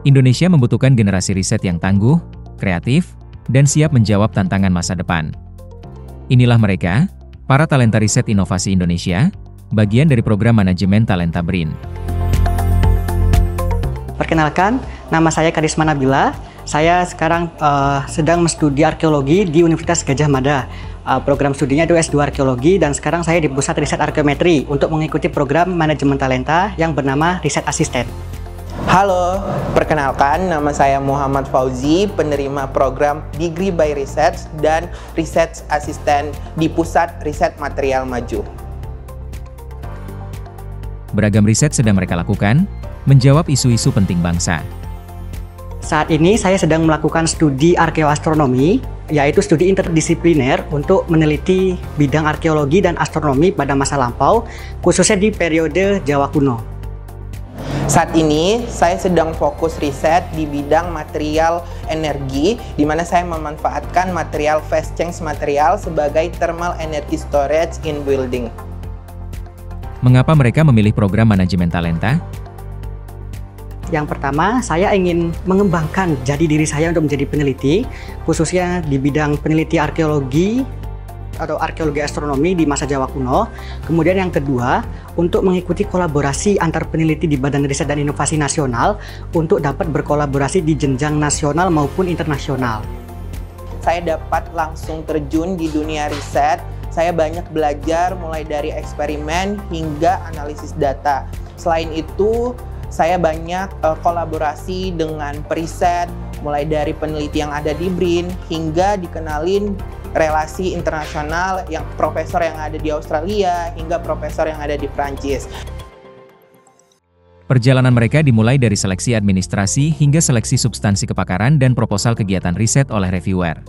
Indonesia membutuhkan generasi riset yang tangguh, kreatif, dan siap menjawab tantangan masa depan. Inilah mereka, para talenta riset inovasi Indonesia, bagian dari program manajemen talenta BRIN. Perkenalkan, nama saya Karisma Nabila. Saya sekarang sedang studi arkeologi di Universitas Gadjah Mada. Program studinya itu S2 Arkeologi, dan sekarang saya di Pusat Riset Arkeometri untuk mengikuti program manajemen talenta yang bernama Riset Asisten. Halo, perkenalkan nama saya Muhammad Fauzi, penerima program Degree by Research dan Research Assistant di Pusat Riset Material Maju. Beragam riset sedang mereka lakukan, menjawab isu-isu penting bangsa. Saat ini saya sedang melakukan studi arkeoastronomi, yaitu studi interdisipliner untuk meneliti bidang arkeologi dan astronomi pada masa lampau, khususnya di periode Jawa kuno. Saat ini, saya sedang fokus riset di bidang material energi, di mana saya memanfaatkan material phase change material sebagai thermal energy storage in building. Mengapa mereka memilih program manajemen talenta? Yang pertama, saya ingin mengembangkan jati diri saya untuk menjadi peneliti, khususnya di bidang peneliti arkeologi atau arkeologi astronomi di masa Jawa kuno. Kemudian yang kedua, untuk mengikuti kolaborasi antar peneliti di Badan Riset dan Inovasi Nasional untuk dapat berkolaborasi di jenjang nasional maupun internasional. Saya dapat langsung terjun di dunia riset. Saya banyak belajar mulai dari eksperimen hingga analisis data. Selain itu, saya banyak kolaborasi dengan periset, mulai dari peneliti yang ada di BRIN hingga dikenalin relasi internasional yang profesor yang ada di Australia hingga profesor yang ada di Prancis. Perjalanan mereka dimulai dari seleksi administrasi hingga seleksi substansi kepakaran dan proposal kegiatan riset oleh reviewer.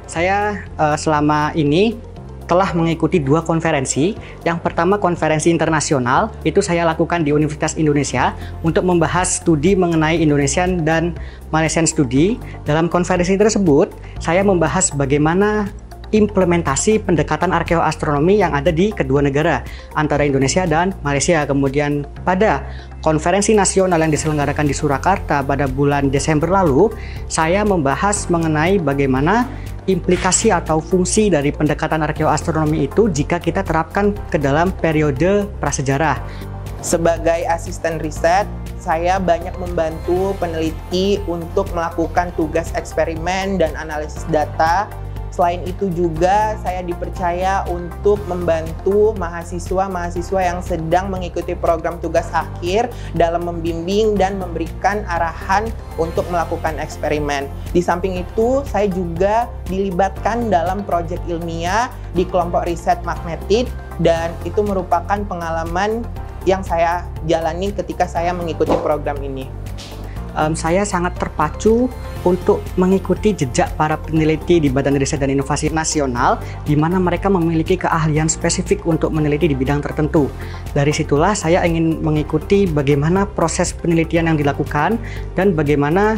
Saya selama ini telah mengikuti 2 konferensi. Yang pertama, konferensi internasional, itu saya lakukan di Universitas Indonesia untuk membahas studi mengenai Indonesian dan Malaysian studi. Dalam konferensi tersebut, saya membahas bagaimana implementasi pendekatan arkeoastronomi yang ada di kedua negara, antara Indonesia dan Malaysia. Kemudian pada konferensi nasional yang diselenggarakan di Surakarta pada bulan Desember lalu, saya membahas mengenai bagaimana implikasi atau fungsi dari pendekatan arkeoastronomi itu jika kita terapkan ke dalam periode prasejarah. Sebagai asisten riset, saya banyak membantu peneliti untuk melakukan tugas eksperimen dan analisis data. Selain itu juga saya dipercaya untuk membantu mahasiswa-mahasiswa yang sedang mengikuti program tugas akhir dalam membimbing dan memberikan arahan untuk melakukan eksperimen. Di samping itu, saya juga dilibatkan dalam proyek ilmiah di kelompok riset magnetit, dan itu merupakan pengalaman yang saya jalani ketika saya mengikuti program ini. Saya sangat terpacu untuk mengikuti jejak para peneliti di Badan Riset dan Inovasi Nasional, di mana mereka memiliki keahlian spesifik untuk meneliti di bidang tertentu. Dari situlah saya ingin mengikuti bagaimana proses penelitian yang dilakukan dan bagaimana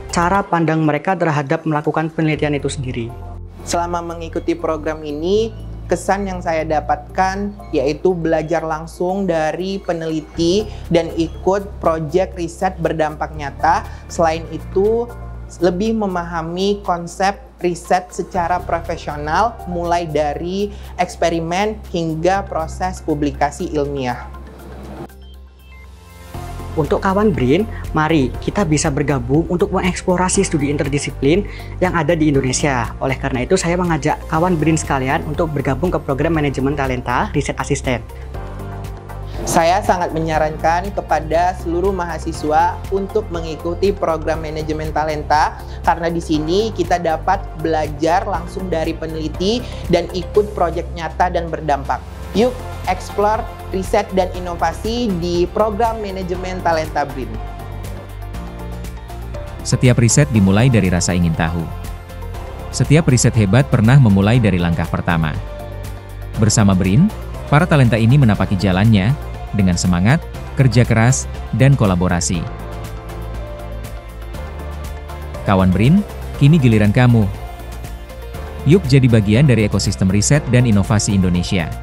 cara pandang mereka terhadap melakukan penelitian itu sendiri. Selama mengikuti program ini, kesan yang saya dapatkan yaitu belajar langsung dari peneliti dan ikut proyek riset berdampak nyata. Selain itu, lebih memahami konsep riset secara profesional, mulai dari eksperimen hingga proses publikasi ilmiah. Untuk kawan BRIN, mari kita bisa bergabung untuk mengeksplorasi studi interdisiplin yang ada di Indonesia. Oleh karena itu, saya mengajak kawan BRIN sekalian untuk bergabung ke program manajemen talenta Riset Asisten. Saya sangat menyarankan kepada seluruh mahasiswa untuk mengikuti program manajemen talenta, karena di sini kita dapat belajar langsung dari peneliti dan ikut proyek nyata dan berdampak. Yuk, explore riset dan inovasi di program manajemen talenta BRIN. Setiap riset dimulai dari rasa ingin tahu. Setiap riset hebat pernah memulai dari langkah pertama. Bersama BRIN, para talenta ini menapaki jalannya dengan semangat, kerja keras, dan kolaborasi. Kawan BRIN, kini giliran kamu. Yuk jadi bagian dari ekosistem riset dan inovasi Indonesia.